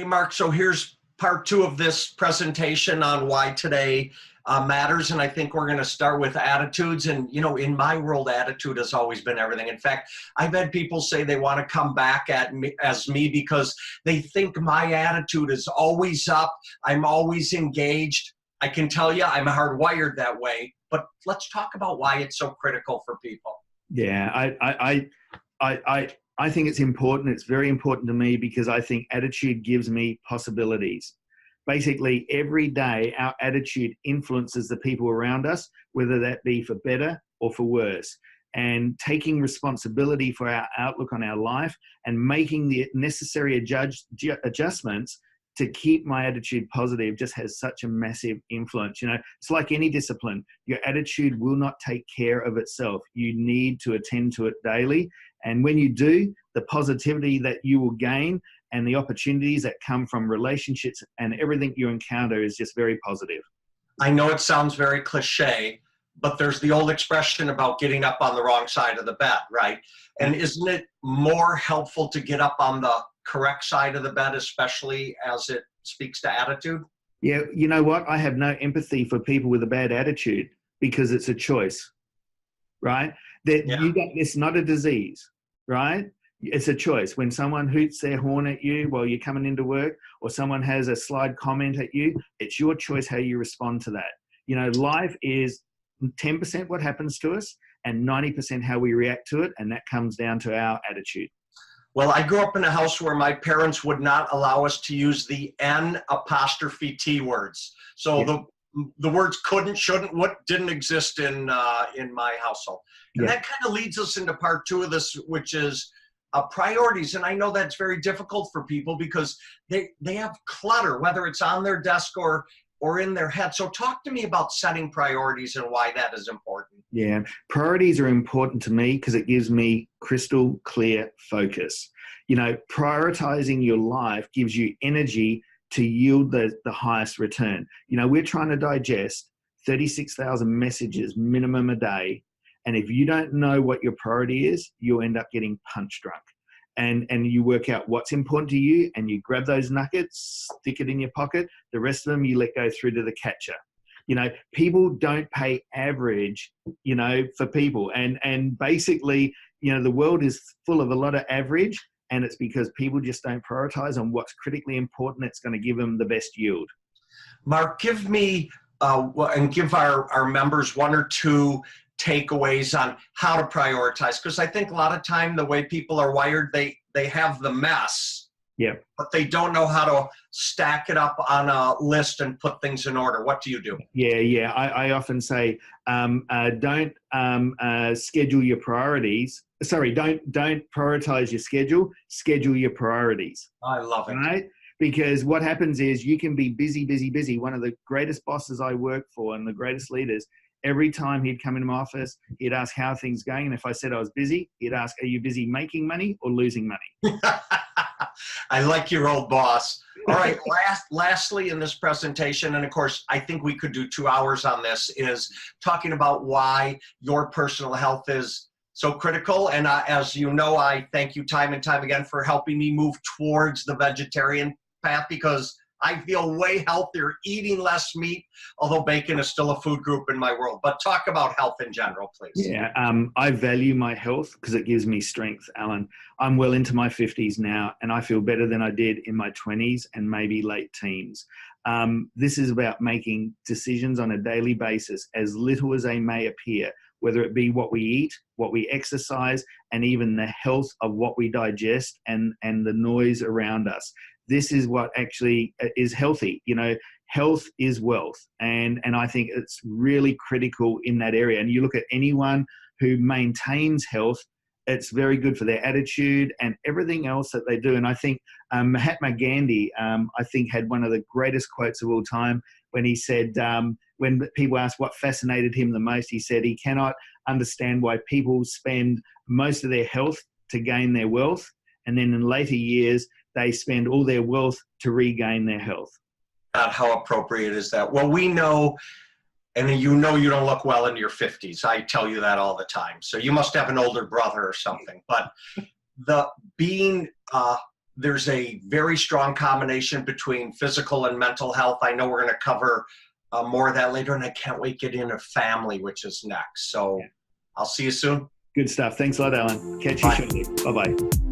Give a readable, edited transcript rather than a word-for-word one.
Hey, Mark, so here's part two of this presentation on why today matters. And I think we're going to start with attitudes. And, you know, in my world, attitude has always been everything. In fact, I've had people say they want to come back at me as me because they think my attitude is always up. I'm always engaged. I can tell you I'm hardwired that way. But let's talk about why it's so critical for people. Yeah, I think it's important. It's very important to me because I think attitude gives me possibilities. Basically, every day, our attitude influences the people around us, whether that be for better or for worse. And taking responsibility for our outlook on our life and making the necessary adjustments to keep my attitude positive just has such a massive influence. You know, it's like any discipline. Your attitude will not take care of itself. You need to attend to it daily. And when you do, the positivity that you will gain and the opportunities that come from relationships and everything you encounter is just very positive. I know it sounds very cliche, but there's the old expression about getting up on the wrong side of the bed, right? And isn't it more helpful to get up on the correct side of the bed, especially as it speaks to attitude? Yeah, you know what? I have no empathy for people with a bad attitude because it's a choice, right? It's not a disease, right? It's a choice. When someone hoots their horn at you while you're coming into work, or someone has a slide comment at you, it's your choice how you respond to that. You know, life is 10% what happens to us and 90% how we react to it, and that comes down to our attitude. Well, I grew up in a house where my parents would not allow us to use the N''T words. So the words couldn't, shouldn't, what didn't exist in my household. And that kind of leads us into part two of this, which is priorities. And I know that's very difficult for people because they have clutter, whether it's on their desk or in their head. So talk to me about setting priorities and why that is important. Yeah, priorities are important to me because it gives me crystal clear focus. You know, prioritizing your life gives you energy to yield the highest return. You know, we're trying to digest 36,000 messages minimum a day. And if you don't know what your priority is, you'll end up getting punch drunk. And you work out what's important to you and you grab those nuggets, stick it in your pocket. The rest of them you let go through to the catcher. You know, people don't pay average, you know, for people. And basically, you know, the world is full of a lot of average, and it's because people just don't prioritize on what's critically important that's going to give them the best yield. Mark, give me and give our members one or two takeaways on how to prioritize, because I think a lot of time the way people are wired, they have the mess, but they don't know how to stack it up on a list and put things in order. What do you do? I often say don't schedule your priorities. Sorry, don't prioritize your schedule your priorities. I love it. Right? Because what happens is you can be busy. One of the greatest bosses I work for and the greatest leaders, every time he'd come into my office, he'd ask how things going. And if I said I was busy, he'd ask, are you busy making money or losing money? I like your old boss. All right, lastly in this presentation, and of course, I think we could do 2 hours on this, is talking about why your personal health is so critical. And as you know, I thank you time and time again for helping me move towards the vegetarian path, because I feel way healthier eating less meat, although bacon is still a food group in my world. But talk about health in general, please. Yeah, I value my health because it gives me strength, Alan. I'm well into my 50s now, and I feel better than I did in my 20s and maybe late teens. This is about making decisions on a daily basis, as little as they may appear, whether it be what we eat, what we exercise, and even the health of what we digest and the noise around us. This is what actually is healthy. You know, health is wealth. And I think it's really critical in that area. And you look at anyone who maintains health, it's very good for their attitude and everything else that they do. And I think Mahatma Gandhi, I think, had one of the greatest quotes of all time when he said, when people asked what fascinated him the most, he said he cannot understand why people spend most of their health to gain their wealth, and then in later years, they spend all their wealth to regain their health. How appropriate is that? Well, we know, and you know you don't look well in your 50s. I tell you that all the time. So you must have an older brother or something. But the being there's a very strong combination between physical and mental health. I know we're going to cover more of that later, and I can't wait to get into family, which is next. So I'll see you soon. Good stuff. Thanks a lot, Allan. Catch you shortly. Bye-bye.